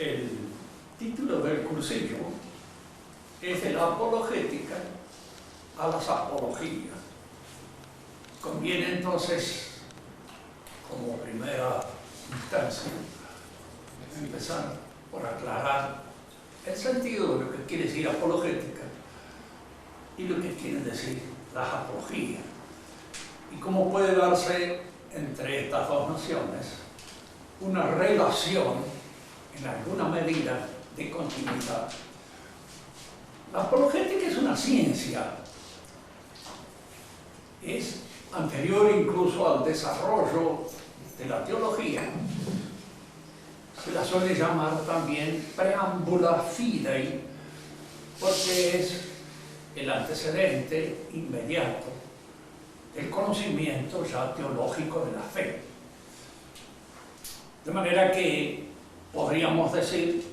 El título del cursillo es de la apologética a las apologías. Conviene entonces, como primera instancia, empezar por aclarar el sentido de lo que quiere decir apologética y lo que quieren decir las apologías, y cómo puede darse entre estas dos nociones una relación en alguna medida de continuidad. La apologética es una ciencia, es anterior incluso al desarrollo de la teología. Se la suele llamar también preámbula fidei, porque es el antecedente inmediato del conocimiento ya teológico de la fe. De manera que podríamos decir,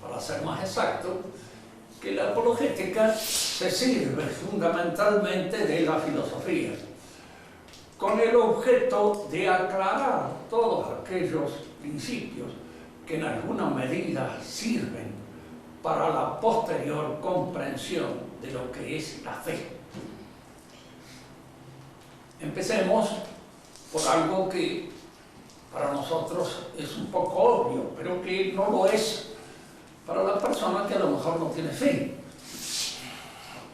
para ser más exacto, que la apologética se sirve fundamentalmente de la filosofía, con el objeto de aclarar todos aquellos principios que en alguna medida sirven para la posterior comprensión de lo que es la fe. Empecemos por algo que para nosotros es un poco obvio, pero que no lo es para la persona que a lo mejor no tiene fe.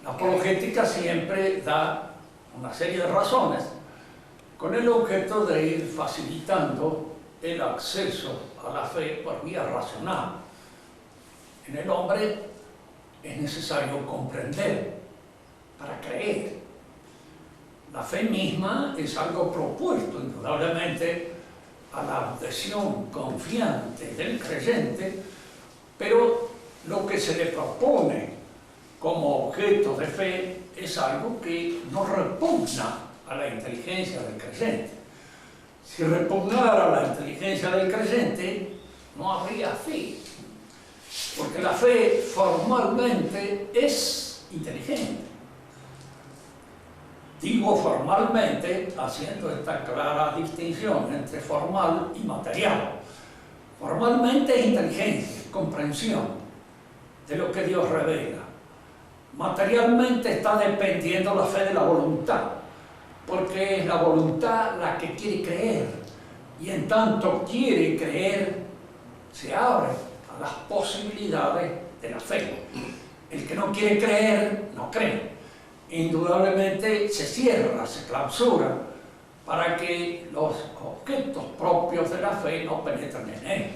La apologética siempre da una serie de razones con el objeto de ir facilitando el acceso a la fe por vía racional. En el hombre es necesario comprender para creer. La fe misma es algo propuesto, indudablemente, a la adhesión confiante del creyente, pero lo que se le propone como objeto de fe es algo que no repugna a la inteligencia del creyente. Si repugnara a la inteligencia del creyente, no habría fe, porque la fe formalmente es inteligente. Digo formalmente, haciendo esta clara distinción entre formal y material. Formalmente es inteligencia, comprensión de lo que Dios revela. Materialmente está dependiendo la fe de la voluntad, porque es la voluntad la que quiere creer, y en tanto quiere creer, se abre a las posibilidades de la fe. El que no quiere creer, no cree. Indudablemente se cierra, se clausura, para que los objetos propios de la fe no penetren en él.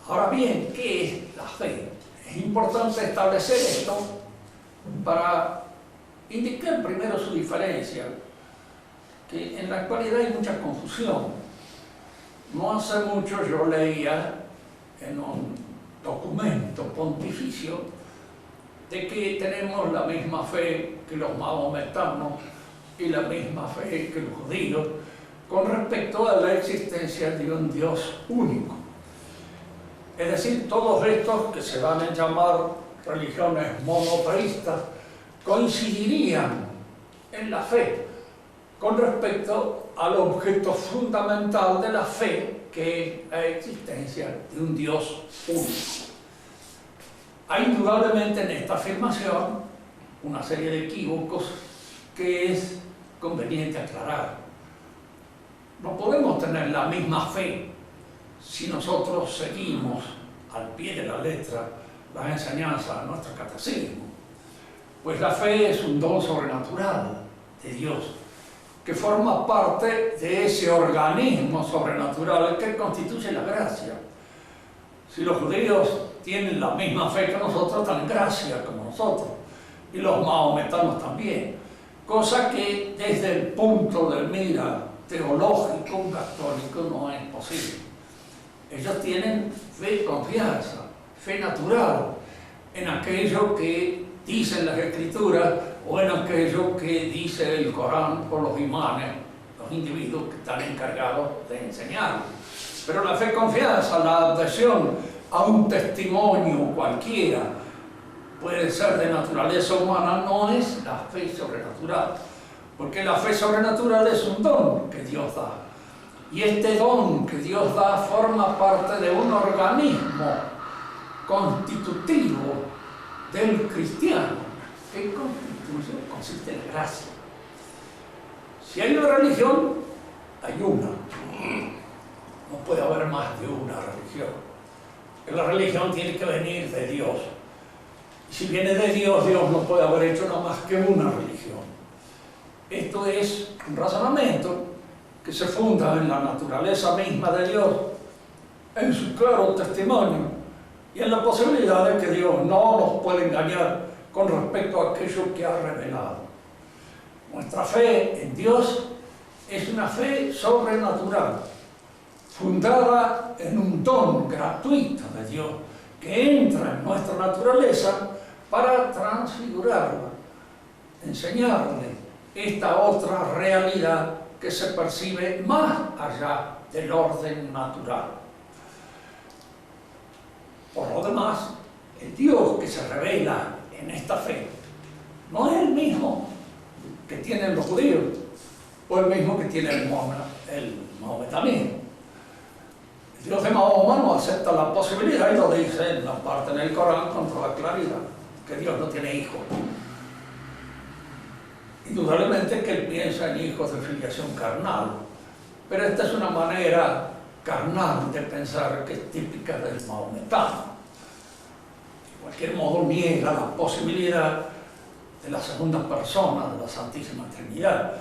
Ahora bien, ¿qué es la fe? Es importante establecer esto para indicar primero su diferencia, que en la actualidad hay mucha confusión. No hace mucho yo leía en un documento pontificio de que tenemos la misma fe que los mahometanos y la misma fe que los judíos con respecto a la existencia de un Dios único. Es decir, todos estos que se van a llamar religiones monoteístas coincidirían en la fe con respecto al objeto fundamental de la fe, que es la existencia de un Dios único. Hay indudablemente en esta afirmación una serie de equívocos que es conveniente aclarar. No podemos tener la misma fe si nosotros seguimos al pie de la letra las enseñanzas de nuestro catecismo, pues la fe es un don sobrenatural de Dios que forma parte de ese organismo sobrenatural que constituye la gracia. Si los judíos tienen la misma fe que nosotros, están en gracia como nosotros, y los mahometanos también, cosa que desde el punto de mira teológico católico no es posible. Ellos tienen fe, confianza, fe natural en aquello que dicen las Escrituras o en aquello que dice el Corán por los imanes, los individuos que están encargados de enseñar. Pero la fe, confianza, la adhesión a un testimonio cualquiera, puede ser de naturaleza humana, no es la fe sobrenatural, porque la fe sobrenatural es un don que Dios da. Y este don que Dios da forma parte de un organismo constitutivo del cristiano. ¿Qué constitución? Consiste en gracia. Si hay una religión, hay una. No puede haber más de una religión. La religión tiene que venir de Dios. Y si viene de Dios, Dios no puede haber hecho nada más que una religión. Esto es un razonamiento que se funda en la naturaleza misma de Dios, en su claro testimonio y en la posibilidad de que Dios no nos puede engañar con respecto a aquello que ha revelado. Nuestra fe en Dios es una fe sobrenatural, fundada en un don gratuito de Dios que entra en nuestra naturaleza para transfigurarla, enseñarle esta otra realidad que se percibe más allá del orden natural. Por lo demás, el Dios que se revela en esta fe no es el mismo que tienen los judíos o el mismo que tiene el mahometanismo. El Dios de Mahoma no acepta la posibilidad, y lo dice en la parte del Corán con toda claridad, que Dios no tiene hijos. Indudablemente que él piensa en hijos de filiación carnal, pero esta es una manera carnal de pensar que es típica del mahometano. De cualquier modo niega la posibilidad de la segunda persona de la Santísima Trinidad.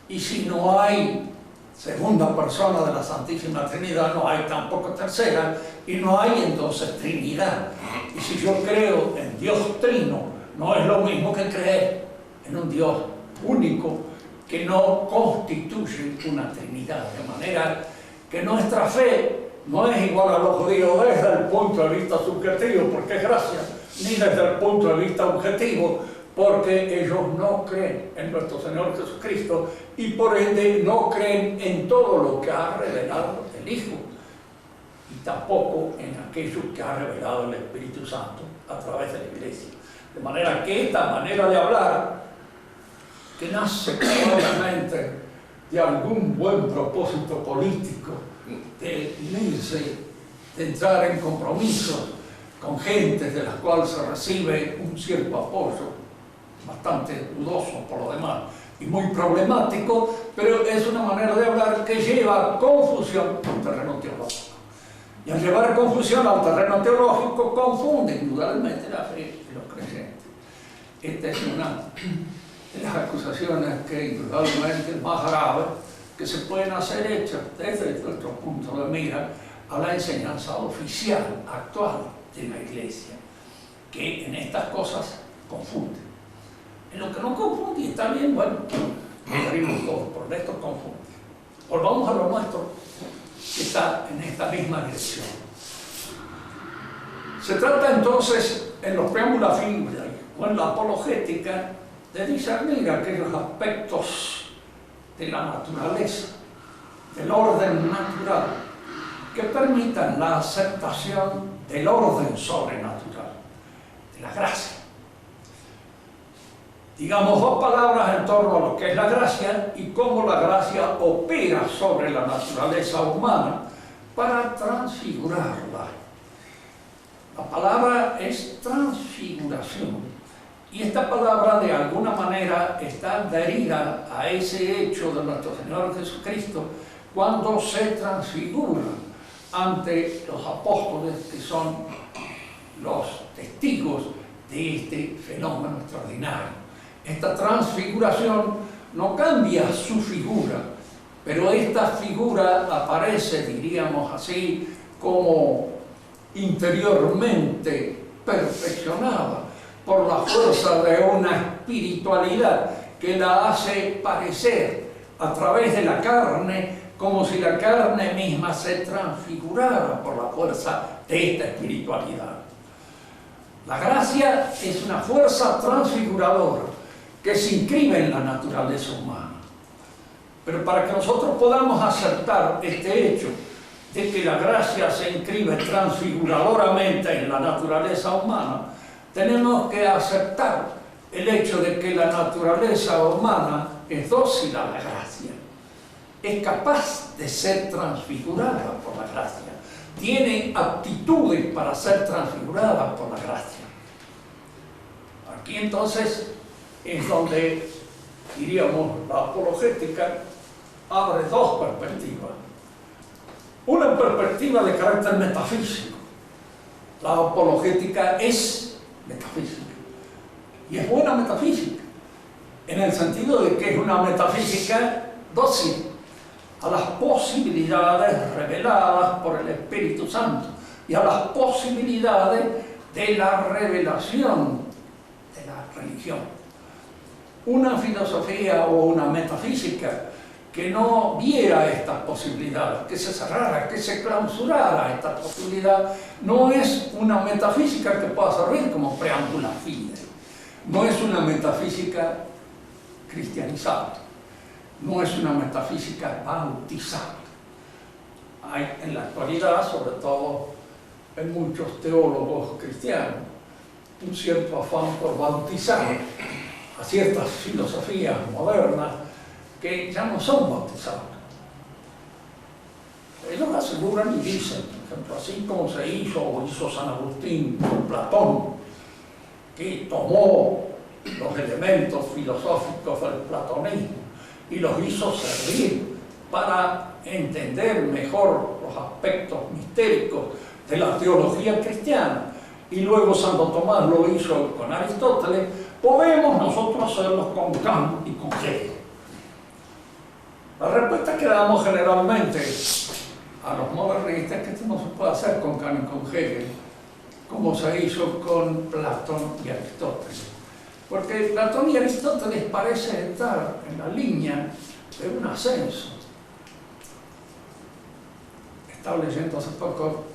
Y si no hay segunda persona de la Santísima Trinidad, no hay tampoco tercera, y no hay entonces Trinidad. Y si yo creo en Dios Trino, no es lo mismo que creer en un Dios único que no constituye una Trinidad, de manera que nuestra fe no es igual a los judíos desde el punto de vista subjetivo, porque es gracia, ni desde el punto de vista objetivo, porque ellos no creen en nuestro Señor Jesucristo y por ende no creen en todo lo que ha revelado el Hijo y tampoco en aquello que ha revelado el Espíritu Santo a través de la Iglesia. De manera que esta manera de hablar, que nace probablemente de algún buen propósito político, de unirse, de entrar en compromisos con gente de las cuales se recibe un cierto apoyo, bastante dudoso por lo demás, y muy problemático, pero es una manera de hablar que lleva confusión al terreno teológico. Y al llevar confusión al terreno teológico, confunde indudablemente la fe de los creyentes. Esta es una de las acusaciones que indudablemente es más grave que se pueden hacer hechas desde nuestro punto de mira a la enseñanza oficial actual de la Iglesia, que en estas cosas confunde. En lo que no confunde, y está bien, bueno, referimos todos, por esto confunde. Volvamos a lo nuestro, que está en esta misma dirección. Se trata entonces, en los preámbulos fílmicos o en la apologética, de discernir aquellos aspectos de la naturaleza, del orden natural, que permitan la aceptación del orden sobrenatural, de la gracia. Digamos dos palabras en torno a lo que es la gracia y cómo la gracia opera sobre la naturaleza humana para transfigurarla. La palabra es transfiguración. Y esta palabra de alguna manera está adherida a ese hecho de nuestro Señor Jesucristo cuando se transfigura ante los apóstoles, que son los testigos de este fenómeno extraordinario. Esta transfiguración no cambia su figura, pero esta figura aparece, diríamos así, como interiormente perfeccionada por la fuerza de una espiritualidad que la hace parecer a través de la carne, como si la carne misma se transfigurara por la fuerza de esta espiritualidad. La gracia es una fuerza transfiguradora que se inscribe en la naturaleza humana. Pero para que nosotros podamos aceptar este hecho de que la gracia se inscribe transfiguradoramente en la naturaleza humana, tenemos que aceptar el hecho de que la naturaleza humana es dócil a la gracia. es capaz de ser transfigurada por la gracia, tiene aptitudes para ser transfigurada por la gracia. Aquí entonces es donde, diríamos, la apologética abre dos perspectivas. Una perspectiva de carácter metafísico. La apologética es metafísica. Y es buena metafísica, en el sentido de que es una metafísica dócil a las posibilidades reveladas por el Espíritu Santo y a las posibilidades de la revelación de la religión. Una filosofía o una metafísica que no viera estas posibilidades, que se cerrara, que se clausurara esta posibilidad, no es una metafísica que pueda servir como preámbula fide, no es una metafísica cristianizada, no es una metafísica bautizada. Hay en la actualidad, sobre todo en muchos teólogos cristianos, un cierto afán por bautizar a ciertas filosofías modernas que ya no son bautizadas. Ellos aseguran y dicen, por ejemplo, así como se hizo San Agustín con Platón, que tomó los elementos filosóficos del platonismo y los hizo servir para entender mejor los aspectos mistéricos de la teología cristiana, y luego Santo Tomás lo hizo con Aristóteles, podemos nosotros hacerlo con Kant y con Hegel. La respuesta que damos generalmente a los modernistas es que esto no se puede hacer con Kant y con Hegel, como se hizo con Platón y Aristóteles. Porque Platón y Aristóteles parecen estar en la línea de un ascenso. Estaba leyendo hace poco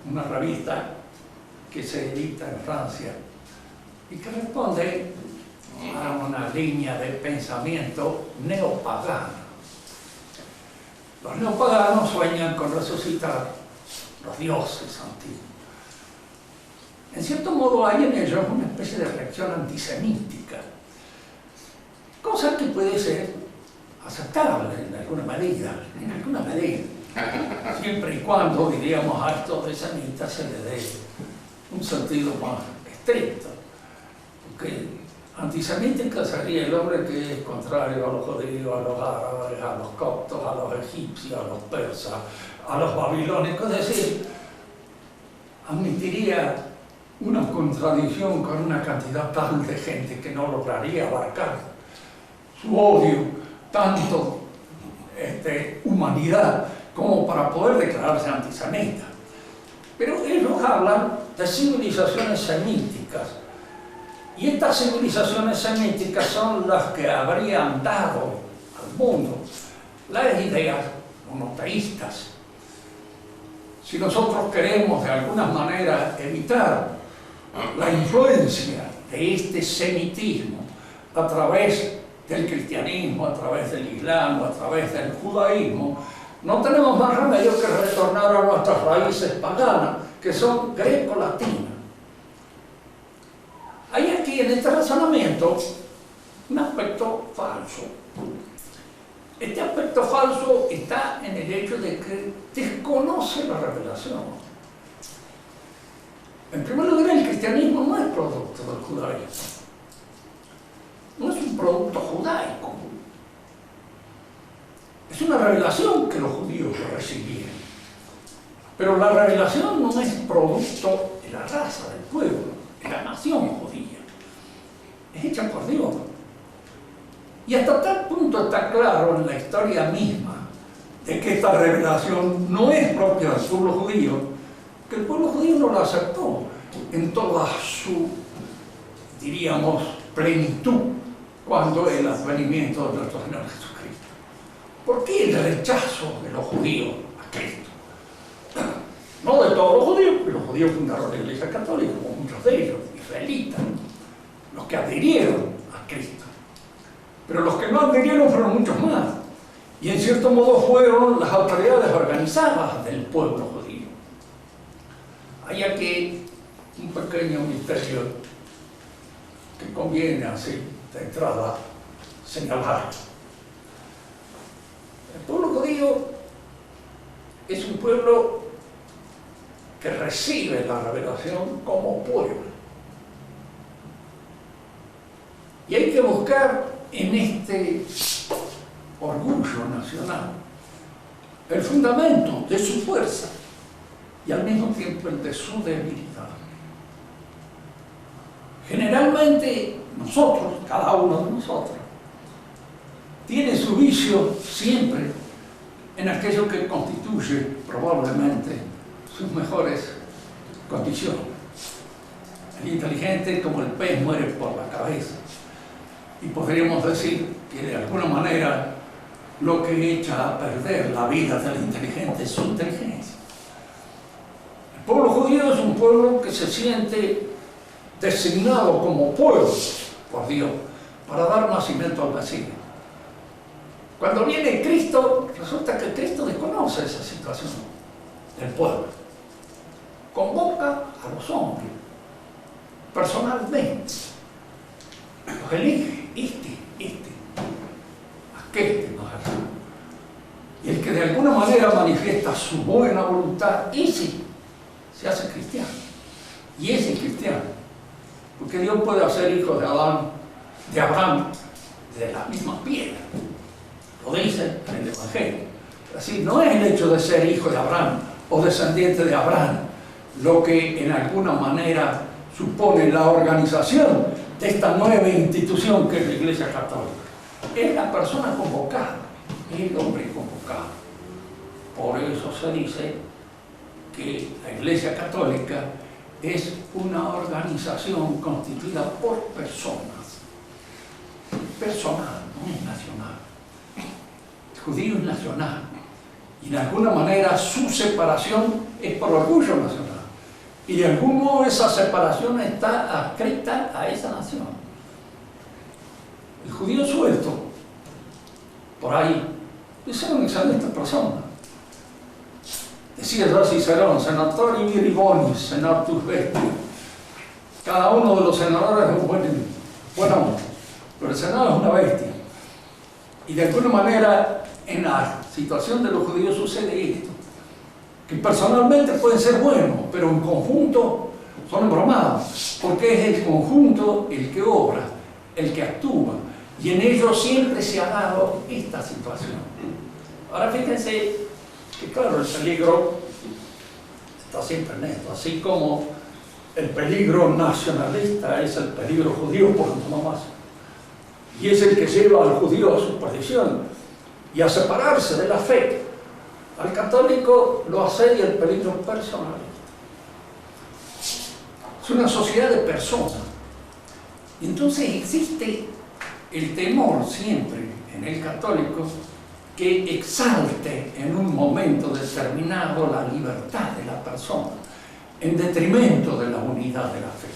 una revista que se edita en Francia y que responde a una línea de pensamiento neopagano. Los neopaganos sueñan con resucitar los dioses antiguos. En cierto modo hay en ellos una especie de reacción antisemítica, cosa que puede ser aceptable en alguna medida, siempre y cuando, diríamos, a estos antisemitas se le dé un sentido más estricto, porque antisemítica sería el hombre que es contrario a los judíos, a los árabes, a los coptos, a los egipcios, a los persas, a los babilónicos, es decir, admitiría una contradicción con una cantidad tal de gente que no lograría abarcar su odio, tanto humanidad, como para poder declararse antisemita. Pero ellos hablan de civilizaciones semíticas, y estas civilizaciones semíticas son las que habrían dado al mundo las ideas monoteístas. Si nosotros queremos de alguna manera evitar la influencia de este semitismo a través del cristianismo, a través del islam, a través del judaísmo, no tenemos más remedio que retornar a nuestras raíces paganas, que son greco-latinas. Hay aquí en este razonamiento un aspecto falso. Este aspecto falso está en el hecho de que desconoce la revelación. En primer lugar, el cristianismo no es producto del judaísmo. No es un producto judaico. Es una revelación que los judíos recibieron. Pero la revelación no es producto de la raza del pueblo, de la nación judía. Es hecha por Dios. Y hasta tal punto está claro en la historia misma de que esta revelación no es propia del pueblo judío, que el pueblo judío no la aceptó en toda su, diríamos, plenitud cuando el advenimiento de nuestro Señor Jesucristo. ¿Por qué el rechazo de los judíos a Cristo? No de todos los judíos, porque los judíos fundaron la Iglesia Católica, como muchos de ellos, israelitas, los que adhirieron a Cristo. Pero los que no adhirieron fueron muchos más. Y en cierto modo fueron las autoridades organizadas del pueblo judío. Hay aquí un pequeño misterio que conviene así de entrada señalar. judío es un pueblo que recibe la revelación como pueblo. Y hay que buscar en este orgullo nacional el fundamento de su fuerza y al mismo tiempo el de su debilidad. Generalmente nosotros, cada uno de nosotros, tiene su vicio siempre en aquello que constituye probablemente sus mejores condiciones. El inteligente, como el pez, muere por la cabeza. Y podríamos decir que de alguna manera lo que echa a perder la vida del inteligente es su inteligencia. El pueblo judío es un pueblo que se siente designado como pueblo por Dios para dar nacimiento al Mesías. Cuando viene Cristo, resulta que Cristo desconoce esa situación del pueblo. Convoca a los hombres personalmente, los elige, aquel nos hará. Y el que de alguna manera manifiesta su buena voluntad, ese se hace cristiano. Y ese es cristiano. Porque Dios puede hacer hijos de Abraham, de la misma piedra. Lo dice en el Evangelio. Así, no es el hecho de ser hijo de Abraham o descendiente de Abraham lo que en alguna manera supone la organización de esta nueva institución que es la Iglesia Católica. Es la persona convocada, es el hombre convocado. Por eso se dice que la Iglesia Católica es una organización constituida por personas. Personal, no es nacional. El judío es nacional. Y de alguna manera su separación es por orgullo nacional. Y de algún modo esa separación está adscrita a esa nación. El judío suelto, por ahí, es una excelente persona. Decía ya Cicerón, senatori viribonis, senatus bestia. Cada uno de los senadores es un buen hombre, pero el senado es una bestia. Y de alguna manera, en la situación de los judíos sucede esto, que personalmente pueden ser buenos, pero en conjunto son embromados, porque es el conjunto el que obra, el que actúa, y en ello siempre se ha dado esta situación. Ahora fíjense que claro, el peligro está siempre en esto, así como el peligro nacionalista es el peligro judío por antonomasia, y es el que lleva al judío a su perdición y a separarse de la fe. Al católico lo asedia el peligro personalista. Es una sociedad de personas. Y entonces existe el temor siempre en el católico que exalte en un momento determinado la libertad de la persona en detrimento de la unidad de la fe.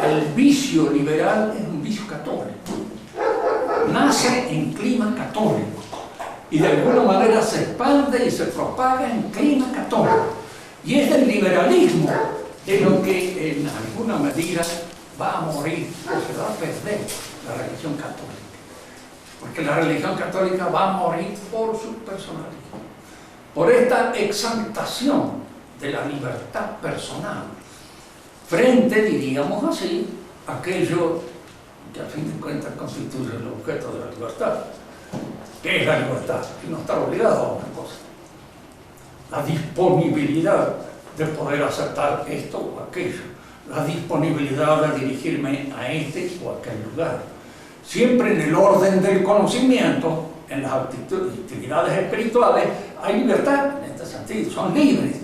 El vicio liberal es un vicio católico. Nace en clima católico y de alguna manera se expande y se propaga en clima católico. Y es el liberalismo de lo que en alguna medida va a morir o se va a perder la religión católica. Porque la religión católica va a morir por su personalidad, por esta exaltación de la libertad personal, frente, diríamos así, a aquello que a fin de cuentas constituye el objeto de la libertad. ¿Qué es la libertad? Que no estar obligado a una cosa. La disponibilidad de poder aceptar esto o aquello, la disponibilidad de dirigirme a este o aquel lugar. Siempre en el orden del conocimiento, en las actividades espirituales, hay libertad en este sentido, son libres.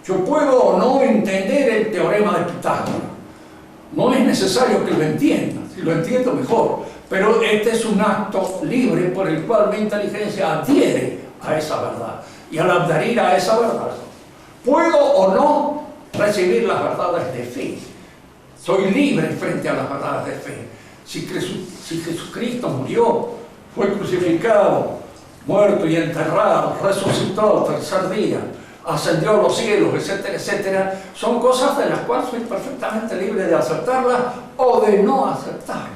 Yo puedo o no entender el teorema de Pitágoras. No es necesario que lo entienda, si lo entiendo mejor, pero este es un acto libre por el cual mi inteligencia adhiere a esa verdad. Y al adherir a esa verdad, puedo o no recibir las verdades de fe. Soy libre frente a las verdades de fe. Si Jesucristo murió, fue crucificado, muerto y enterrado, resucitó al tercer día, ascendió a los cielos, etcétera, etcétera, son cosas de las cuales soy perfectamente libre de aceptarlas o de no aceptarlas.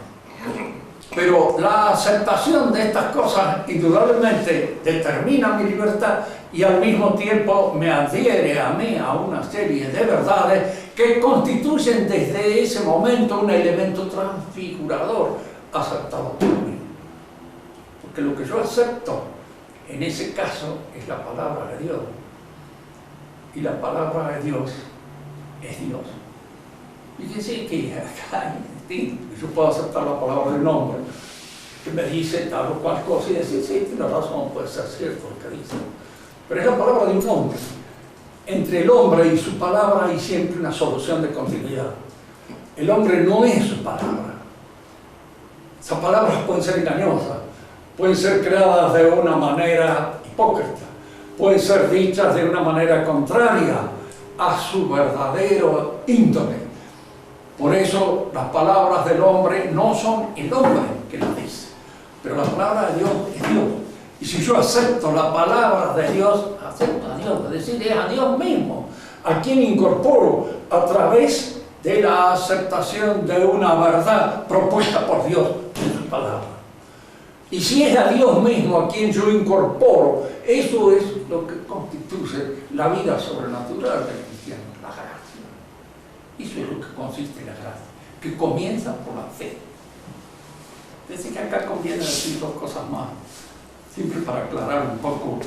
Pero la aceptación de estas cosas indudablemente determina mi libertad y al mismo tiempo me adhiere a mí a una serie de verdades que constituyen desde ese momento un elemento transfigurador aceptado por mí. Porque lo que yo acepto en ese caso es la palabra de Dios. Y la palabra de Dios es Dios. Fíjense que acá yo puedo aceptar la palabra del hombre, que me dice tal o cual cosa y decir, sí, tiene razón, puede ser cierto lo que dice. Pero es la palabra de un hombre. Entre el hombre y su palabra hay siempre una solución de continuidad. El hombre no es su palabra. Esas palabras pueden ser engañosas, pueden ser creadas de una manera hipócrita, pueden ser dichas de una manera contraria a su verdadero índole. Por eso las palabras del hombre no son el hombre que las dice, pero la palabra de Dios es Dios. Y si yo acepto la palabra de Dios, acepto a Dios, es decir, es a Dios mismo, a quien incorporo a través de la aceptación de una verdad propuesta por Dios en su palabra. Y si es a Dios mismo a quien yo incorporo, eso es lo que constituye la vida sobrenatural del cristiano, la gracia. Eso es lo que consiste en la gracia, que comienza por la fe. Es decir, que acá conviene decir dos cosas más, siempre para aclarar un poco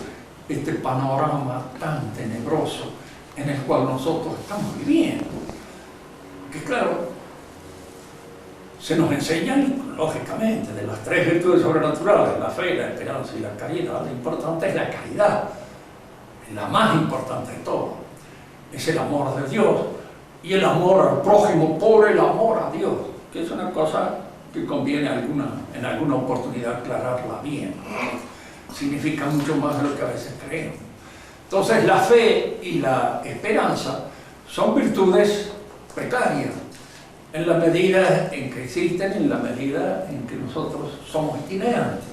este panorama tan tenebroso en el cual nosotros estamos viviendo. Que claro, se nos enseñan, lógicamente, de las tres virtudes sobrenaturales, la fe, la esperanza y la caridad. Lo importante es la caridad, la más importante de todo. Es el amor de Dios y el amor al prójimo por el amor a Dios, que es una cosa que conviene en alguna oportunidad aclararla bien. Significa mucho más de lo que a veces creemos. Entonces la fe y la esperanza son virtudes precarias, en la medida en que existen, en la medida en que nosotros somos itinerantes.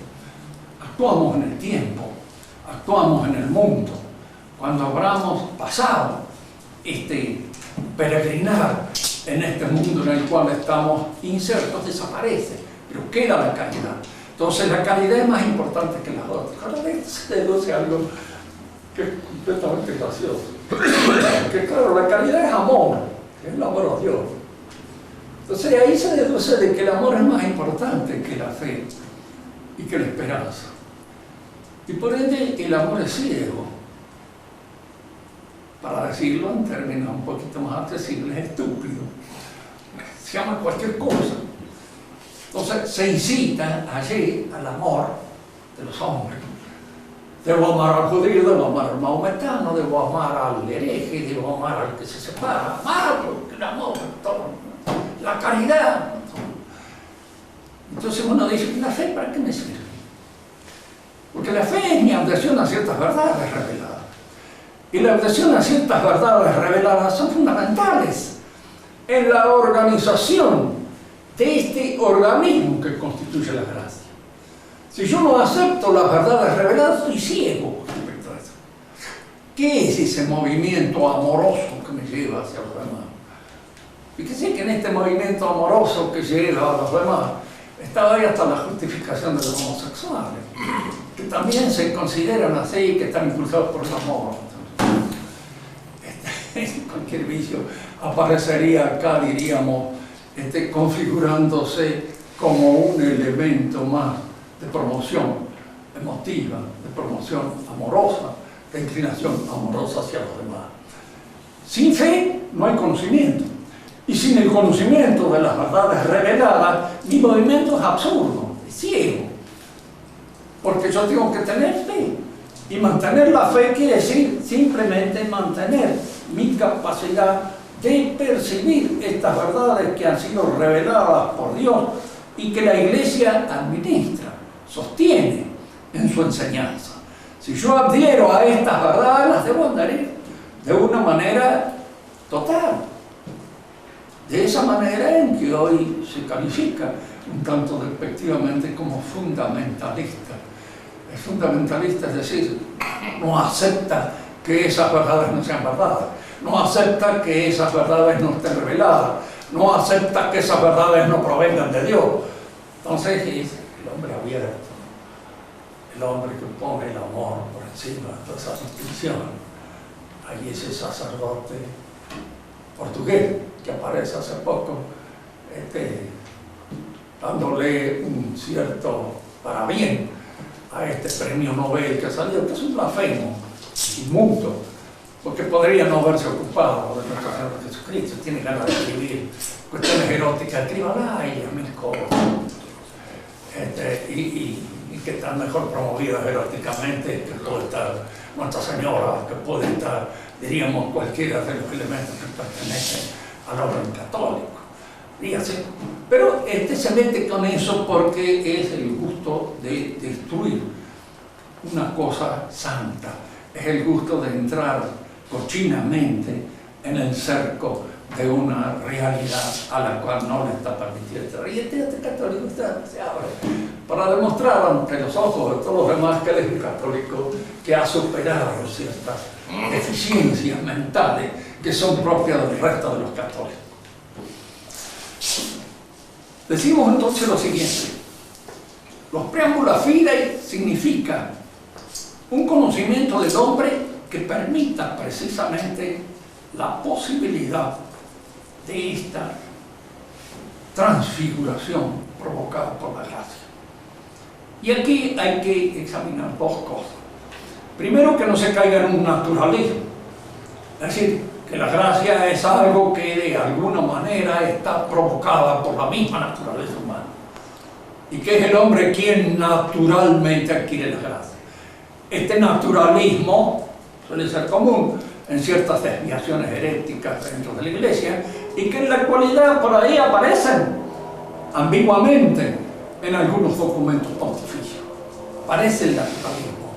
Actuamos en el tiempo, actuamos en el mundo. Cuando habramos pasado peregrinar en este mundo en el cual estamos insertos, desaparece, pero queda la caridad. Entonces la caridad es más importante que las otras. Cada vez se deduce algo que es completamente gracioso. Que claro, la caridad es amor, es el amor a Dios. Entonces ahí se deduce de que el amor es más importante que la fe y que la esperanza. Y por ende el amor es ciego. Para decirlo en términos un poquito más accesibles, es estúpido. Se llama cualquier cosa. Entonces se incita allí al amor de los hombres. Debo amar al judío, debo amar al maometano, debo amar al hereje, debo amar al que se separa. Amarlo, el amor, todo. La caridad. Entonces uno dice, ¿la fe para qué me sirve? Porque la fe es mi adhesión a ciertas verdades reveladas. Y la adhesión a ciertas verdades reveladas son fundamentales en la organización de este organismo que constituye la gracia. Si yo no acepto las verdades reveladas, soy ciego respecto a eso. ¿Qué es ese movimiento amoroso que me lleva hacia los demás? Fíjense que en este movimiento amoroso que lleva a los demás está ahí hasta la justificación de los homosexuales, que también se consideran así, que están impulsados por el amor. Cualquier vicio aparecería acá, diríamos, configurándose como un elemento más de promoción emotiva, de promoción amorosa, de inclinación amorosa hacia los demás. Sin fe no hay conocimiento. Y sin el conocimiento de las verdades reveladas, mi movimiento es absurdo, es ciego. Porque yo tengo que tener fe. Y mantener la fe quiere decir simplemente mantener mi capacidad de percibir estas verdades que han sido reveladas por Dios y que la Iglesia administra, sostiene en su enseñanza. Si yo adhiero a estas verdades, las debo adherir de una manera total. De esa manera en que hoy se califica un tanto despectivamente como fundamentalista. Es fundamentalista, es decir, no acepta que esas verdades no sean verdades, no acepta que esas verdades no estén reveladas, no acepta que esas verdades no provengan de Dios. Entonces es el hombre abierto, el hombre que pone el amor por encima de todas esas distinciones. Hay ese sacerdote portugués que aparece hace poco, dándole un cierto parabién a este premio Nobel que salió, que es un blasfemo inmundo, porque podría no haberse ocupado de nuestro Señor Jesucristo. Tiene ganas de escribir cuestiones eróticas, escríbala y a mil cosas, y que están mejor promovidas eróticamente, que puede estar Nuestra Señora, que puede estar, diríamos, cualquiera de los elementos que pertenecen al orden católico. Fíjate. Pero se mete con eso porque es el gusto de destruir una cosa santa, es el gusto de entrar cochinamente en el cerco de una realidad a la cual no le está permitido entrar. Y este católico se abre para demostrar ante los ojos de todos los demás que él es un católico que ha superado ciertas deficiencias mentales que son propias del resto de los católicos. Decimos entonces lo siguiente: los preámbulos fidei significa un conocimiento del hombre que permita precisamente la posibilidad de esta transfiguración provocada por la gracia. Y aquí hay que examinar dos cosas. Primero, que no se caiga en un naturalismo, es decir, que la gracia es algo que de alguna manera está provocada por la misma naturaleza humana y que es el hombre quien naturalmente adquiere la gracia. Este naturalismo suele ser común en ciertas desviaciones heréticas dentro de la Iglesia y que en la actualidad por ahí aparecen ambiguamente en algunos documentos pontificios. Aparece el naturalismo,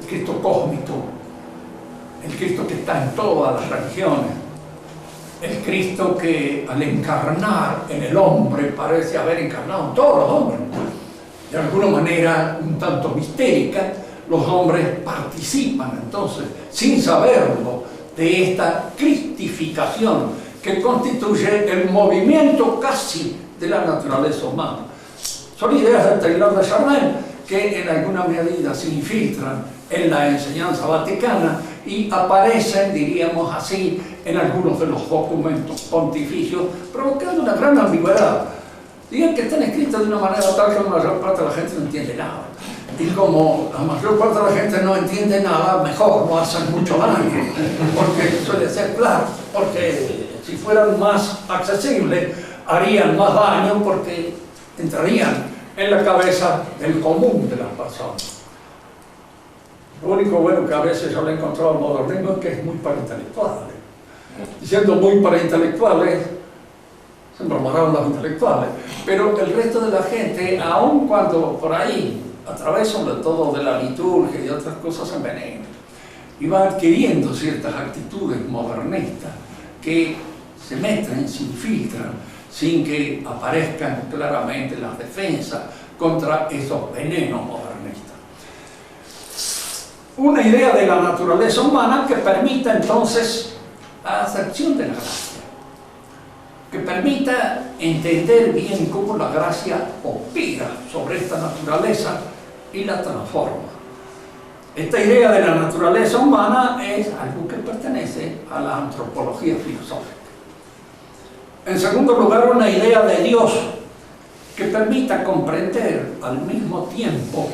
el Cristo cósmico, el Cristo que está en todas las religiones, el Cristo que al encarnar en el hombre parece haber encarnado en todos los hombres. De alguna manera un tanto mistérica, los hombres participan entonces, sin saberlo, de esta cristificación que constituye el movimiento casi de la naturaleza humana. Son ideas de Taylor de Chardin que en alguna medida se infiltran en la enseñanza vaticana y aparecen, diríamos así, en algunos de los documentos pontificios, provocando una gran ambigüedad. Digan que están escritos de una manera tal que la mayor parte de la gente no entiende nada. Y como la mayor parte de la gente no entiende nada, mejor, no hacen mucho daño, porque suele ser claro, porque si fueran más accesibles, harían más daño porque entrarían en la cabeza del común de las personas. Lo único bueno que a veces yo le he encontrado al modernismo es que es muy para intelectuales. Y siendo muy para intelectuales, se embromaron los intelectuales. Pero el resto de la gente, aun cuando por ahí, a través sobre todo de la liturgia y de otras cosas, se envenenan y va adquiriendo ciertas actitudes modernistas que se meten, se infiltran, sin que aparezcan claramente las defensas contra esos venenos modernistas. Una idea de la naturaleza humana que permita entonces la acepción de la gracia, que permita entender bien cómo la gracia opera sobre esta naturaleza y la transforma. Esta idea de la naturaleza humana es algo que pertenece a la antropología filosófica. En segundo lugar, una idea de Dios que permita comprender al mismo tiempo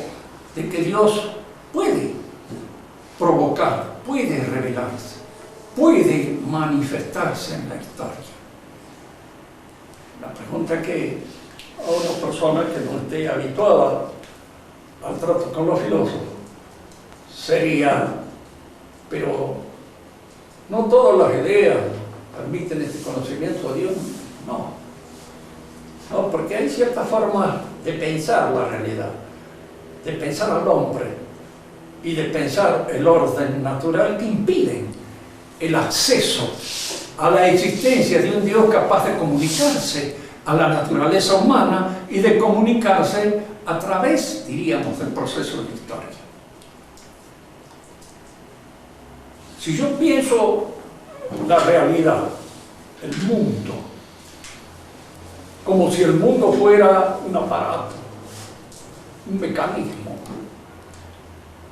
de que Dios puede provocar, puede revelarse, puede manifestarse en la historia. La pregunta que a una persona que no esté habituada al trato con los filósofos sería: pero no todas las ideas permiten este conocimiento de Dios. No, porque hay ciertas formas de pensar la realidad, de pensar al hombre y de pensar el orden natural que impiden el acceso a la existencia de un Dios capaz de comunicarse a la naturaleza humana y de comunicarse a través, diríamos, del proceso de la historia. Si yo pienso la realidad, el mundo, como si el mundo fuera un aparato, un mecanismo.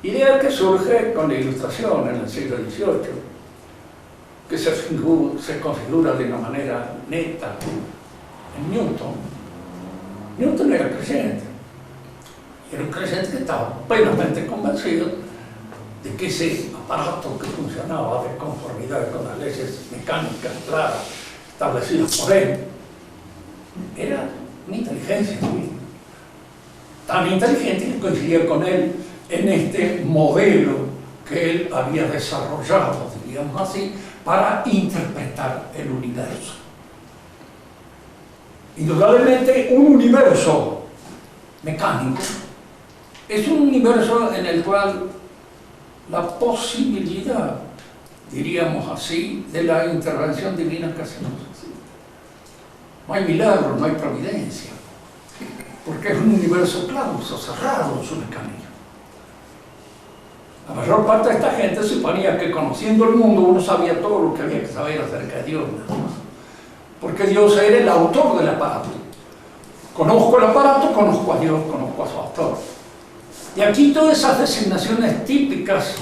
Idea que surge con la Ilustración en el siglo XVIII, que se configura de una manera neta en Newton. Newton era creyente, era un creyente que estaba plenamente convencido de que ese aparato que funcionaba de conformidad con las leyes mecánicas claras establecidas por él era una inteligencia divina, tan inteligente que coincidía con él en este modelo que él había desarrollado, digamos así, para interpretar el universo. Indudablemente, un universo mecánico es un universo en el cual la posibilidad, diríamos así, de la intervención divina casi no existe. No hay milagro, no hay providencia, porque es un universo clauso, cerrado en su mecanismo. La mayor parte de esta gente suponía que conociendo el mundo uno sabía todo lo que había que saber acerca de Dios, porque Dios era el autor del aparato. Conozco el aparato, conozco a Dios, conozco a su autor. Y aquí todas esas designaciones típicas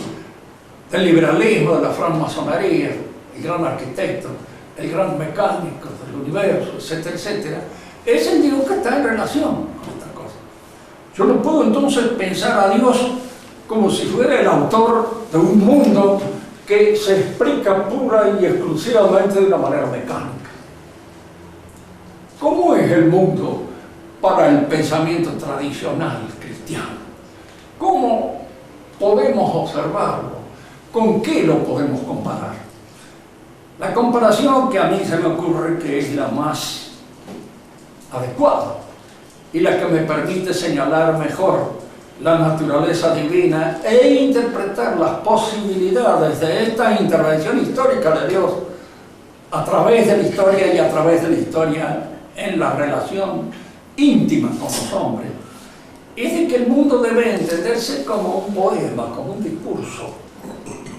del liberalismo, de la francmasonería, el gran arquitecto, el gran mecánico del universo, etcétera, etcétera, es el Dios que está en relación con esta cosa. Yo no puedo entonces pensar a Dios como si fuera el autor de un mundo que se explica pura y exclusivamente de una manera mecánica. ¿Cómo es el mundo para el pensamiento tradicional cristiano? ¿Cómo podemos observarlo? ¿Con qué lo podemos comparar? La comparación que a mí se me ocurre que es la más adecuada y la que me permite señalar mejor la naturaleza divina e interpretar las posibilidades de esta intervención histórica de Dios a través de la historia y a través de la historia en la relación íntima con los hombres, es de que el mundo debe entenderse como un poema, como un discurso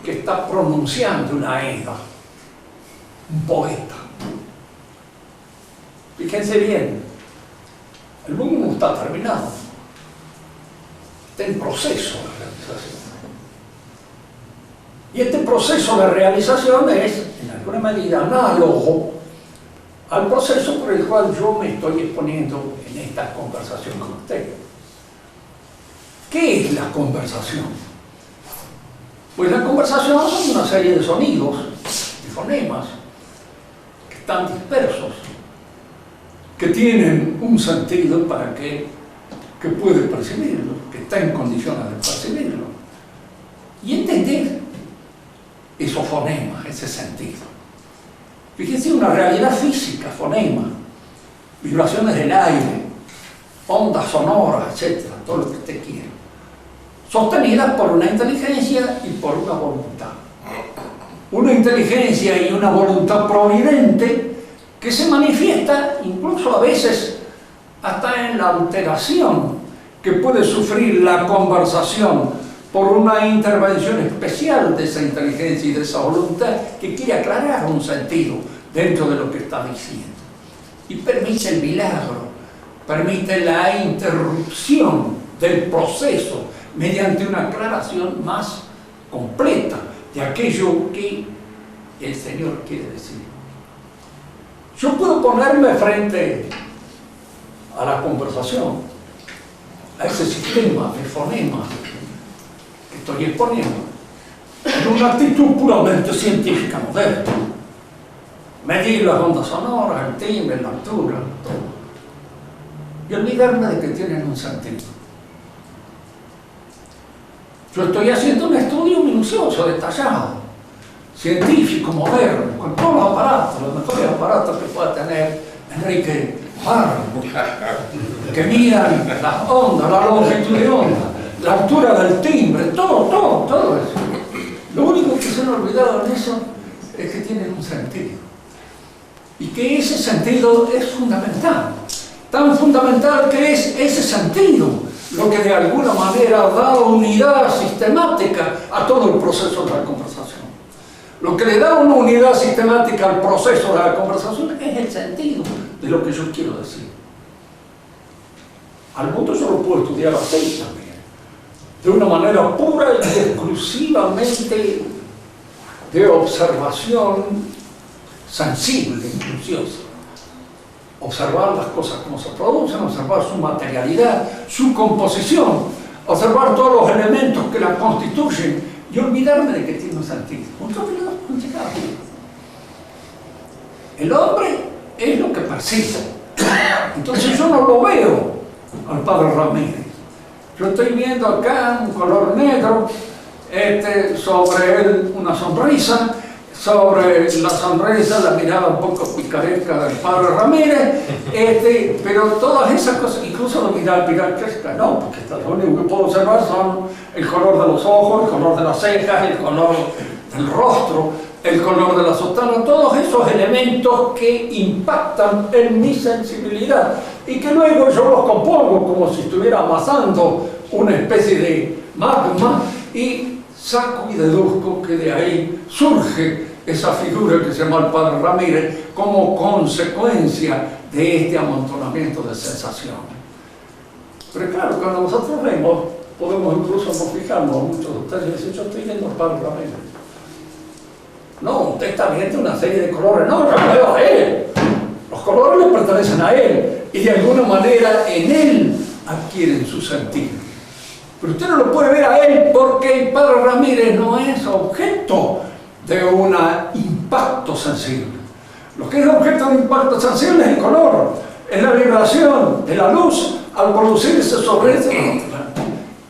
que está pronunciando una Aida, un poeta. Fíjense bien, el mundo no está terminado, está en proceso de realización. Y este proceso de realización es, en alguna medida, análogo al proceso por el cual yo me estoy exponiendo en esta conversación con usted. ¿Qué es la conversación? Pues la conversación son una serie de sonidos, de fonemas, que están dispersos, que tienen un sentido para que puede percibirlo, que está en condiciones de percibirlo, y entender esos fonemas, ese sentido. Fíjense, una realidad física, fonema, vibraciones del aire, ondas sonoras, etc., todo lo que usted quiera, sostenidas por una inteligencia y por una voluntad. Una inteligencia y una voluntad providente que se manifiesta incluso a veces hasta en la alteración que puede sufrir la conversación por una intervención especial de esa inteligencia y de esa voluntad que quiere aclarar un sentido dentro de lo que está diciendo. Y permite el milagro, permite la interrupción del proceso mediante una aclaración más completa de aquello que el Señor quiere decir. Yo puedo ponerme frente a la conversación, a ese sistema de fonemas que estoy exponiendo, en una actitud puramente científica moderna. Medir las ondas sonoras, el timbre, la altura, todo. Y olvidarme de que tienen un sentido. Yo estoy haciendo un estudio minucioso, detallado, científico, moderno, con todos los aparatos, los mejores aparatos que pueda tener Enrique Parro, que midan las ondas, la longitud de onda, la altura del timbre, todo eso. Lo único que se han olvidado en eso es que tienen un sentido. Y que ese sentido es fundamental. Tan fundamental que es ese sentido lo que de alguna manera da unidad sistemática a todo el proceso de la conversación. Lo que le da una unidad sistemática al proceso de la conversación es el sentido de lo que yo quiero decir. Al mundo yo lo puedo estudiar así también, de una manera pura y exclusivamente de observación sensible, minuciosa. Observar las cosas como se producen, observar su materialidad, su composición, observar todos los elementos que la constituyen y olvidarme de que tiene un sentido. El hombre es lo que percibe. Entonces yo no lo veo al padre Ramírez. Yo estoy viendo acá un color negro, sobre él una sonrisa, sobre la sonrisa la mirada un poco picaresca del padre Ramírez, pero todas esas cosas, incluso la mirada picaresca no, porque lo único que puedo observar son el color de los ojos, el color de las cejas, el color del rostro, el color de la sotana, todos esos elementos que impactan en mi sensibilidad y que luego yo los compongo como si estuviera amasando una especie de magma y saco y deduzco que de ahí surge esa figura que se llama el padre Ramírez como consecuencia de este amontonamiento de sensaciones. Pero claro, cuando nosotros vemos, podemos incluso no fijarnos, muchos de ustedes dicen, yo estoy viendo al padre Ramírez. No, usted está viendo una serie de colores. No, yo lo veo a él. Los colores le pertenecen a él y de alguna manera en él adquieren su sentido. Pero usted no lo puede ver a él porque el padre Ramírez no es objeto de un impacto sensible. Lo que es objeto de impacto sensible es el color, es la vibración de la luz al producirse sobre ese,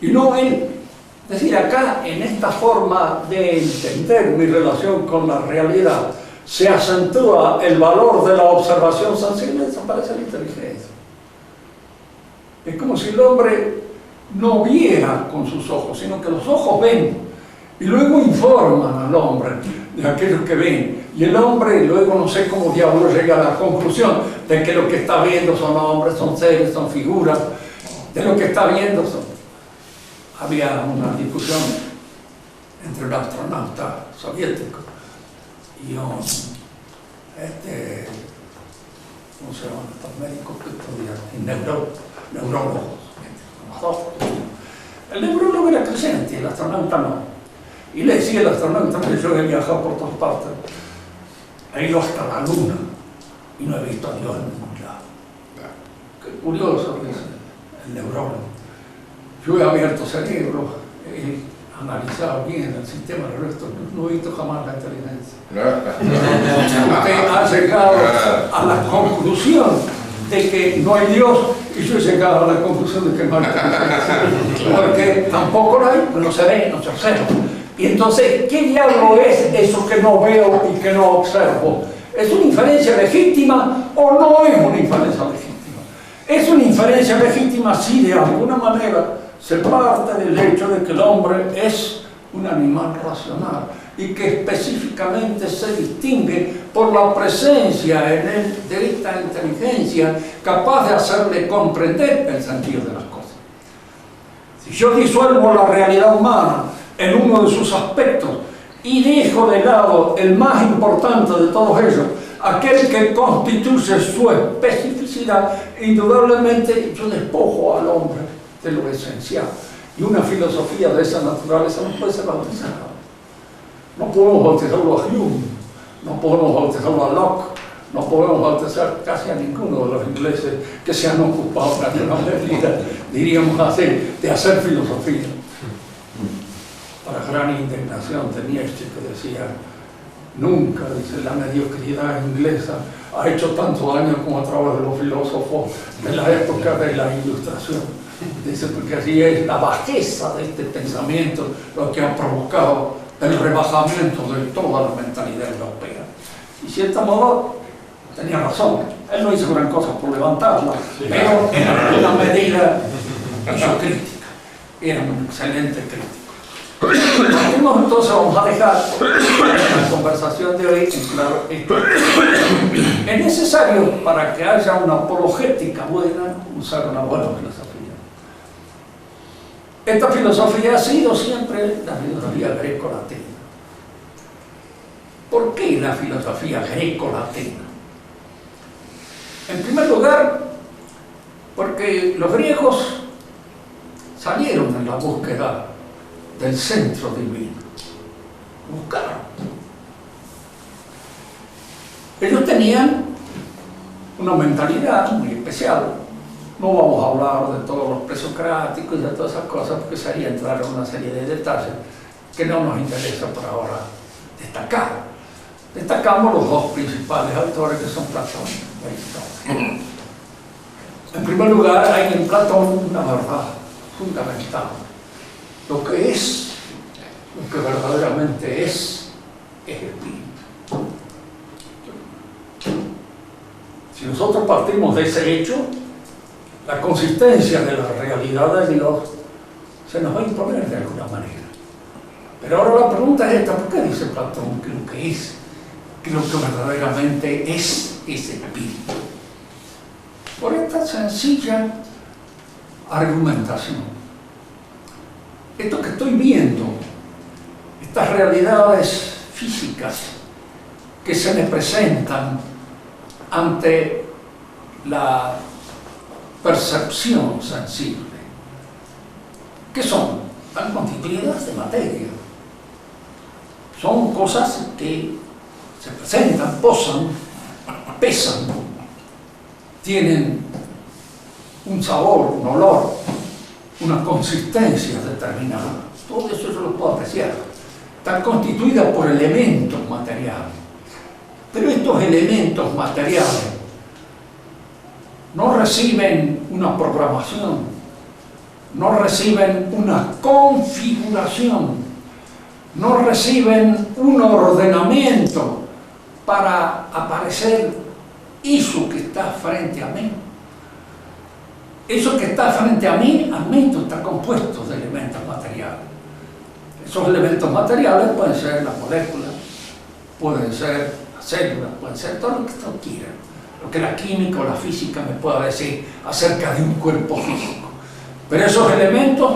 y no él. Es decir, acá en esta forma de entender mi relación con la realidad se acentúa el valor de la observación sensible y desaparece la inteligencia. Es como si el hombre no viera con sus ojos, sino que los ojos ven y luego informan al hombre de aquellos que ven. Y el hombre luego no sé cómo diablos llega a la conclusión de que lo que está viendo son hombres, son seres, son figuras, de lo que está viendo son... Había una discusión entre un astronauta soviético y un, ¿cómo se llaman estos médicos que estudian? Neurólogos. El neurólogo era creyente y el astronauta no. Y le decía el astronauta que yo he viajado por todas partes, he ido hasta la luna y no he visto a Dios en ningún lado. Qué curioso, dice el neurólogo. Yo he abierto cerebro, he analizado bien el sistema nervioso, no he visto jamás la inteligencia. Usted ha llegado a la conclusión de que no hay Dios y yo he llegado a la conclusión de que no hay inteligencia. Porque tampoco lo hay, no se ve, no se observa. Y entonces, ¿qué diablo es eso que no veo y que no observo? ¿Es una inferencia legítima o no es una inferencia legítima? Es una inferencia legítima si de alguna manera se parte del hecho de que el hombre es un animal racional y que específicamente se distingue por la presencia en él de esta inteligencia capaz de hacerle comprender el sentido de las cosas. Si yo disuelvo la realidad humana en uno de sus aspectos y dejo de lado el más importante de todos ellos, aquel que constituye su especificidad, indudablemente yo despojo al hombre de lo esencial. Y una filosofía de esa naturaleza no puede ser bautizada. No podemos bautizarlo a Hume, no podemos bautizarlo a Locke, no podemos bautizar casi a ninguno de los ingleses que se han ocupado en alguna medida, diríamos así, de hacer filosofía. Para gran indignación de Nietzsche, que decía, nunca, dice, la mediocridad inglesa ha hecho tanto daño como a través de los filósofos de la época de la Ilustración. Dice, porque así es la bajeza de este pensamiento lo que ha provocado el rebajamiento de toda la mentalidad europea. Y de cierto modo tenía razón. Él no hizo gran cosa por levantarla, pero en alguna medida hizo crítica. Era un excelente crítico. Entonces vamos a dejar la conversación de hoy en claro esto. Es necesario, para que haya una apologética buena, usar una buena filosofía. Esta filosofía ha sido siempre la filosofía greco-latina. ¿Por qué la filosofía greco-latina? En primer lugar, porque Porque los griegos salieron en la búsqueda del centro divino. Buscaron. Ellos tenían una mentalidad muy especial. No vamos a hablar de todos los presocráticos y de todas esas cosas, porque sería entrar en una serie de detalles que no nos interesa por ahora destacar. Destacamos los dos principales autores, que son Platón y Aristóteles. En primer lugar, hay en Platón una verdad fundamental. Lo que es, lo que verdaderamente es espíritu. Si nosotros partimos de ese hecho, la consistencia de la realidad de Dios se nos va a imponer de alguna manera. Pero ahora la pregunta es esta: ¿por qué dice Platón que lo que es, que lo que verdaderamente es espíritu? Por esta sencilla argumentación. Esto que estoy viendo, estas realidades físicas que se me presentan ante la percepción sensible, ¿qué son? Están constituidas de materia. Son cosas que se presentan, posan, pesan, tienen un sabor, un olor, una consistencia determinada. Todo eso yo lo puedo apreciar. Están constituidas por elementos materiales. Pero estos elementos materiales no reciben una programación, no reciben una configuración, no reciben un ordenamiento para aparecer eso que está frente a mí. Eso que está frente a mí, admito, está compuesto de elementos materiales. Esos elementos materiales pueden ser las moléculas, pueden ser las células, pueden ser todo lo que usted quiera, lo que la química o la física me pueda decir acerca de un cuerpo físico. Pero esos elementos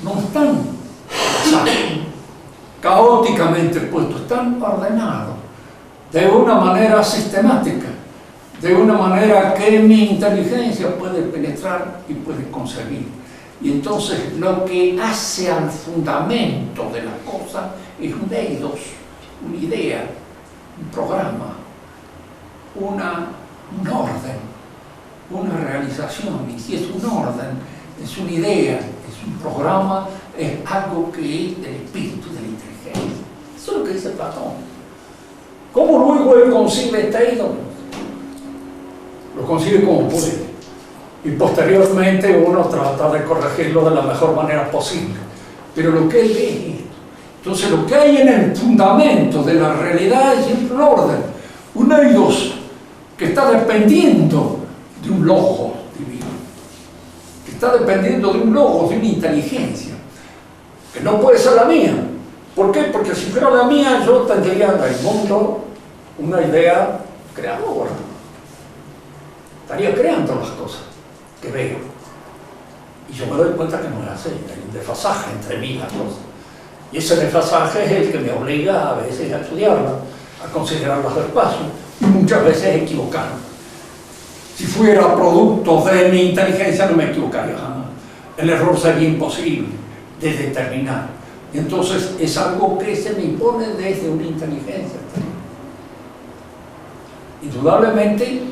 no están caóticamente puestos, están ordenados de una manera sistemática, de una manera que mi inteligencia puede penetrar y puede concebir. Y entonces lo que hace al fundamento de la cosa es un eidos, una idea, un programa, un orden, una realización. Y si es un orden, es una idea, es un programa, es algo que es del espíritu, de la inteligencia. Eso es lo que dice Platón. ¿Cómo luego él concibe este eidos? Lo concibe como puede. Y posteriormente uno trata de corregirlo de la mejor manera posible. Pero lo que él ve es esto. Entonces lo que hay en el fundamento de la realidad es siempre un orden, un eidos que está dependiendo de un logos divino, que está dependiendo de un logos, de una inteligencia, que no puede ser la mía. ¿Por qué? Porque si fuera la mía yo tendría en el mundo una idea creadora. Estaría creando las cosas que veo. Y yo me doy cuenta que no es así. Hay un desfasaje entre mí y las cosas. Y ese desfasaje es el que me obliga a veces a estudiarlas, a considerarlas despacio, y muchas veces equivocarme. Si fuera producto de mi inteligencia no me equivocaría jamás. El error sería imposible de determinar. Y entonces es algo que se me impone desde una inteligencia. Indudablemente,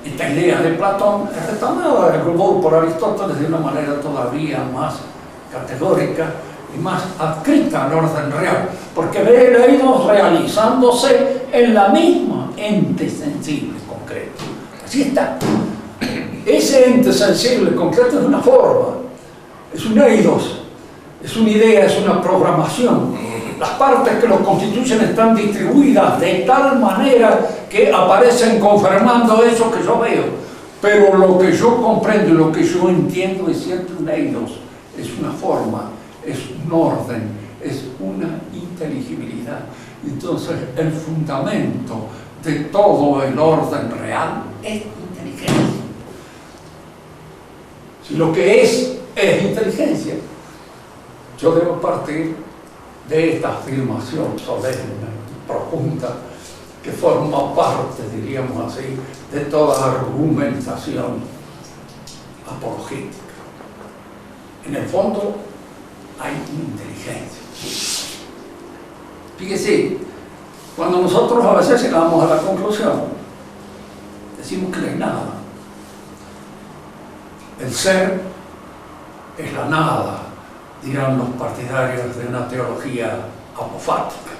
esta idea de Platón es retomada del grupo por Aristóteles de una manera todavía más categórica y más adscrita al orden real, porque ve el eidos realizándose en la misma ente sensible concreto. Así está. Ese ente sensible concreto es una forma, es un eidos, es una idea, es una programación. Las partes que lo constituyen están distribuidas de tal manera que aparecen confirmando eso que yo veo. Pero lo que yo comprendo y lo que yo entiendo es siempre un eidos, es una forma, es un orden, es una inteligibilidad. Entonces el fundamento de todo el orden real es inteligencia. Si lo que es inteligencia, yo debo partir de esta afirmación solemne, profunda, que forma parte, diríamos así, de toda argumentación apologética. En el fondo hay una inteligencia. Fíjese, cuando nosotros a veces llegamos a la conclusión, decimos que no hay nada. El ser es la nada, dirán los partidarios de una teología apofática,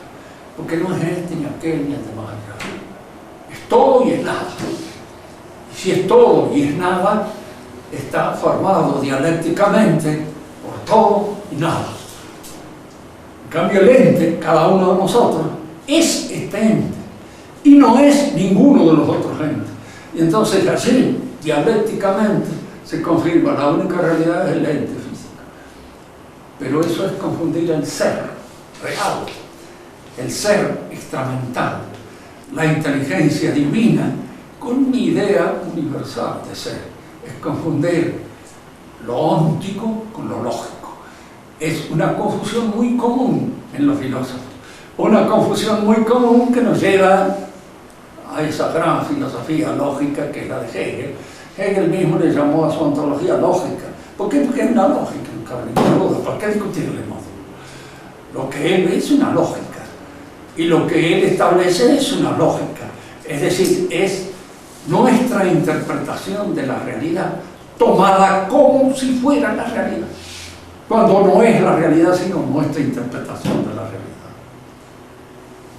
porque no es este ni aquel ni el demás. Es todo y es nada. Y si es todo y es nada, está formado dialécticamente por todo y nada. En cambio, el ente, cada uno de nosotros, es este ente y no es ninguno de los otros entes. Y entonces así, dialécticamente, se confirma, la única realidad es el ente físico. Pero eso es confundir el ser real, el ser extramental, la inteligencia divina con una idea universal de ser. Es confundir lo óntico con lo lógico. Es una confusión muy común en los filósofos, una confusión muy común que nos lleva a esa gran filosofía lógica que es la de Hegel. Hegel mismo le llamó a su ontología lógica. ¿Por qué? Porque es una lógica, no cabe ninguna duda. ¿Para qué discutirle más? Lo que él ve es una lógica. Y lo que él establece es una lógica. Es decir, es nuestra interpretación de la realidad tomada como si fuera la realidad. Cuando no es la realidad, sino nuestra interpretación de la realidad.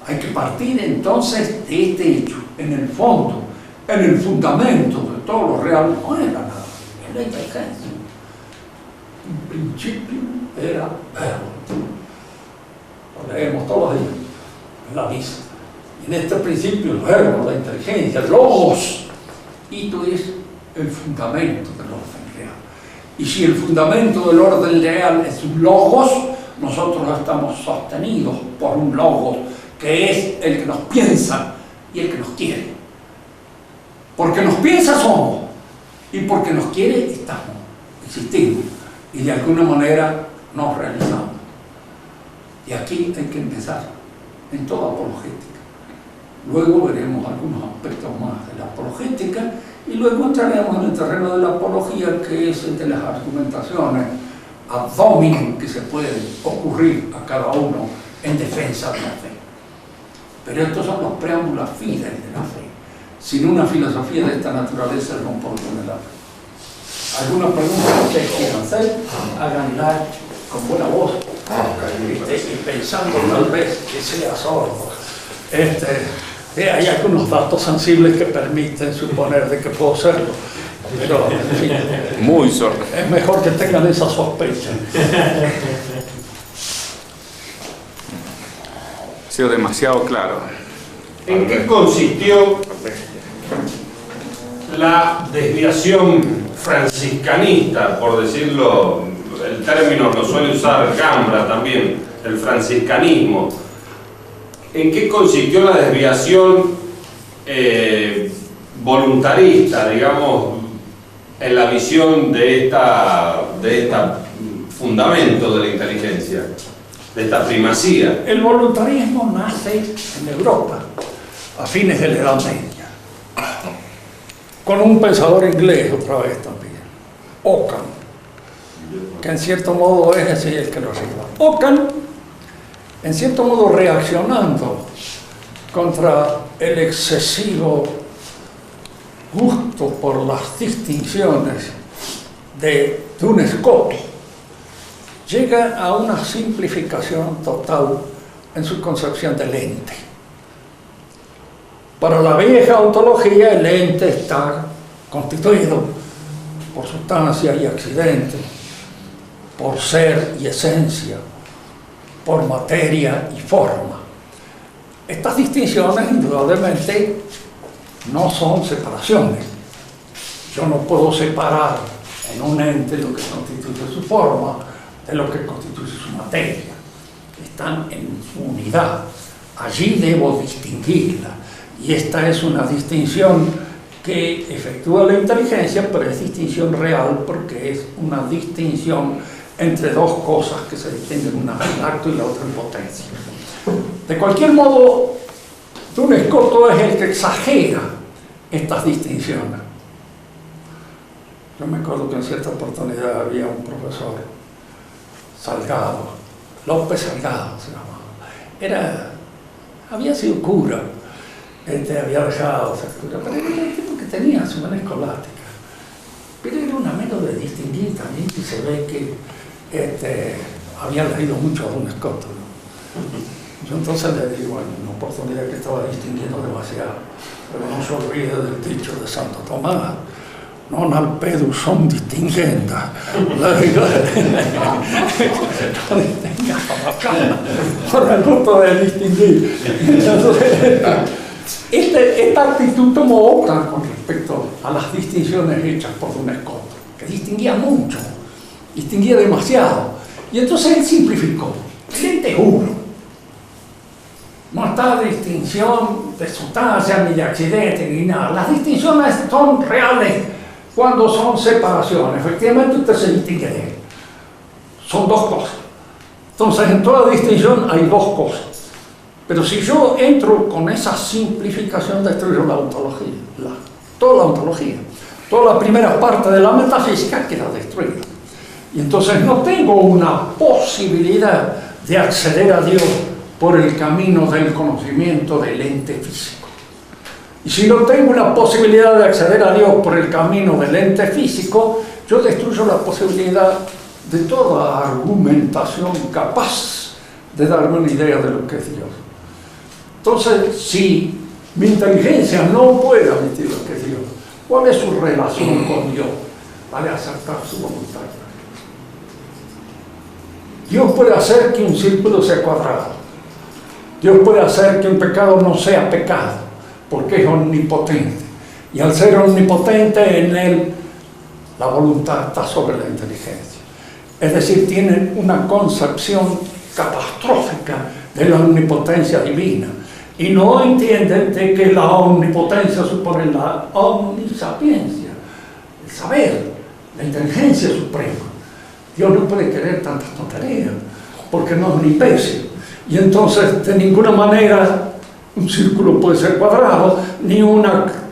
Hay que partir entonces de este hecho. En el fondo, en el fundamento de todo lo real, no es la nada, es la inteligencia. En principio era verbo. Lo leemos todos los días en la misa. Y en este principio el verbo, la inteligencia, el logos. Y esto es el fundamento del orden real. Y si el fundamento del orden real es un logos, nosotros estamos sostenidos por un logos que es el que nos piensa y el que nos quiere. Porque nos piensa somos y porque nos quiere estamos, existimos y de alguna manera nos realizamos. Y aquí hay que empezar en toda apologética. Luego veremos algunos aspectos más de la apologética y luego entraremos en el terreno de la apología, que es el de las argumentaciones ad hominem que se pueden ocurrir a cada uno en defensa de la fe. Pero estos son los preámbulos fides de la fe. Sin una filosofía de esta naturaleza no podemos la fe. ¿Alguna pregunta que ustedes quieran hacer? Háganla con buena voz y pensando tal vez que sea sordo. Hay algunos datos sensibles que permiten suponer de que puedo serlo. Pero, en fin, muy sordo. Es mejor que tengan esa sospecha. Ha sido demasiado claro. ¿En qué consistió la desviación franciscanista, por decirlo, el término lo suele usar Gambra también, el franciscanismo? ¿En qué consistió la desviación voluntarista, digamos, en la visión de esta fundamento de la inteligencia, de esta primacía? El voluntarismo nace en Europa a fines de la Edad Media, con un pensador inglés otra vez también, Ockham, que en cierto modo es así el que lo arriba. Ockham, en cierto modo reaccionando contra el excesivo gusto por las distinciones de Duns Scotus, llega a una simplificación total en su concepción del ente. Para la vieja ontología, el ente está constituido por sustancia y accidente, por ser y esencia, por materia y forma. Estas distinciones, indudablemente, no son separaciones. Yo no puedo separar en un ente lo que constituye su forma de lo que constituye su materia. Están en su unidad. Allí debo distinguirla. Y esta es una distinción que efectúa la inteligencia, pero es distinción real porque es una distinción entre dos cosas que se distinguen, una en acto y la otra en potencia. De cualquier modo, Duns Scotus es el que exagera estas distinciones. Yo me acuerdo que en cierta oportunidad había un profesor, Salgado, López Salgado se llamaba. Había sido cura, había dejado ser cura, pero era un tipo que tenía su buena escolástica. Pero era una menos de distinguir también, y se ve que había leído mucho a Don Scott, ¿no? Yo entonces le digo, en una oportunidad que estaba distinguiendo demasiado, pero no se olvide del dicho de Santo Tomás, non al pedus son distinguenda. Le digo, no distingamos acá, por el gusto de distinguir. Entonces, esta actitud tomó otra con respecto a las distinciones hechas por Don Scott, que distinguía mucho, distinguía demasiado. Y entonces él simplificó. El ente uno. No está distinción de sustancia, ni de accidente, ni nada. Las distinciones son reales cuando son separaciones. Efectivamente usted se distingue de él. Son dos cosas. Entonces en toda distinción hay dos cosas. Pero si yo entro con esa simplificación, destruyo la ontología. Toda la ontología. Toda la primera parte de la metafísica queda destruida. Y entonces no tengo una posibilidad de acceder a Dios por el camino del conocimiento del ente físico. Y si no tengo una posibilidad de acceder a Dios por el camino del ente físico, yo destruyo la posibilidad de toda argumentación capaz de darme una idea de lo que es Dios. Entonces, si mi inteligencia no puede admitir lo que es Dios, ¿cuál es su relación con Dios? Vale aceptar su voluntad. Dios puede hacer que un círculo sea cuadrado. Dios puede hacer que un pecado no sea pecado, porque es omnipotente. Y al ser omnipotente, en él la voluntad está sobre la inteligencia. Es decir, tienen una concepción catastrófica de la omnipotencia divina. Y no entienden de que la omnipotencia supone la omnisapiencia, el saber, la inteligencia suprema. Dios no puede querer tantas tonterías, porque no es omnipresio. Y entonces, de ninguna manera, un círculo puede ser cuadrado, ni un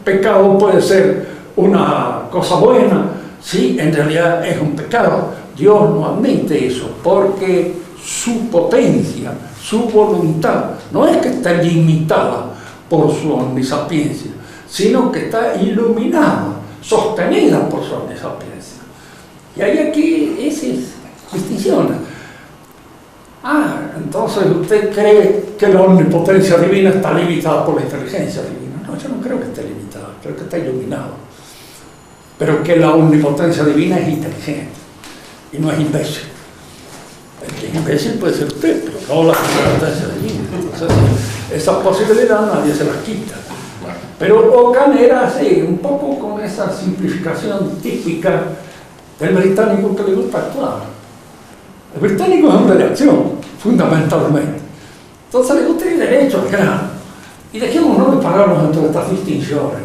pecado puede ser una cosa buena. Sí, en realidad es un pecado. Dios no admite eso, porque su potencia, su voluntad, no es que esté limitada por su omnisapiencia, sino que está iluminada, sostenida por su omnisapiencia. Y hay aquí esas distinciones. Entonces usted cree que la omnipotencia divina está limitada por la inteligencia divina. No, yo no creo que esté limitada, creo que está iluminado. Pero que la omnipotencia divina es inteligente y no es imbécil. El que es imbécil puede ser usted, pero no la omnipotencia divina. Entonces, esa posibilidad nadie se la quita. Pero Ockham era así, un poco con esa simplificación típica del británico que le gusta actuar. El británico es hombre de acción, fundamentalmente. Entonces le gusta ir derecho al grano. Y dejémonos de pararnos entre estas distinciones.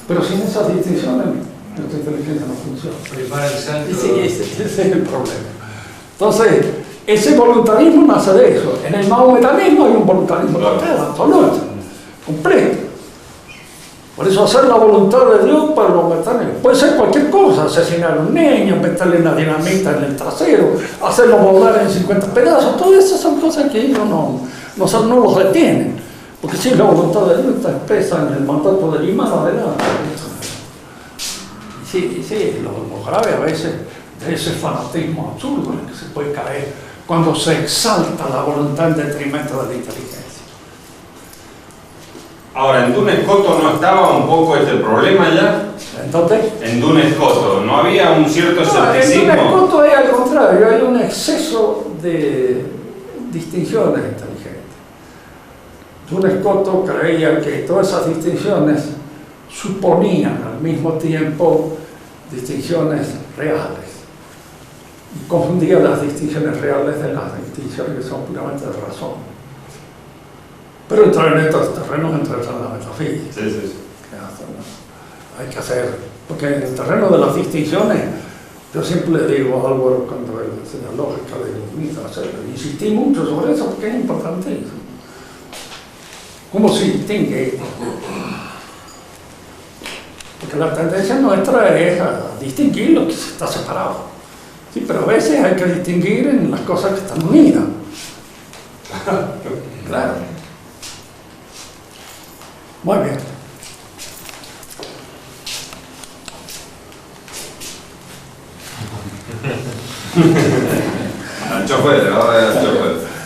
Pero sin esas distinciones, nuestra inteligencia no funciona. Prepara el santo. Ese es el problema. Entonces, ese voluntarismo nace de eso. En el mahometanismo hay un voluntarismo total, absoluto, completo. Por eso hacer la voluntad de Dios para los mahometanos puede ser cualquier cosa: asesinar a un niño, meterle una dinamita en el trasero, hacerlo volar en 50 pedazos. Todas esas son cosas que ellos no los detienen, porque si la voluntad de Dios está expresa en el mandato del imán, adelante. Sí, lo grave a veces de ese fanatismo absurdo en el que se puede caer cuando se exalta la voluntad en detrimento de la inteligencia. Ahora, en Duns Scotus no estaba un poco este problema ya. Entonces, En Duns Scotus no había un cierto escepticismo. En Duns Scotus es al contrario, hay un exceso de distinciones inteligentes. Duns Scotus creía que todas esas distinciones suponían al mismo tiempo distinciones reales. Y confundía las distinciones reales de las distinciones que son puramente de razón. Pero entrar en estos terrenos entra en la metafísica. Sí. Hay que hacer, porque en el terreno de las distinciones, yo siempre le digo a Álvaro cuando él enseña lógica de insistí mucho sobre eso porque es importantísimo. ¿Cómo se distingue? Porque la tendencia nuestra es a distinguir lo que está separado. Sí, pero a veces hay que distinguir en las cosas que están unidas. Claro. Muy bien. Ancho fuerte, ahora es ancho fuerte.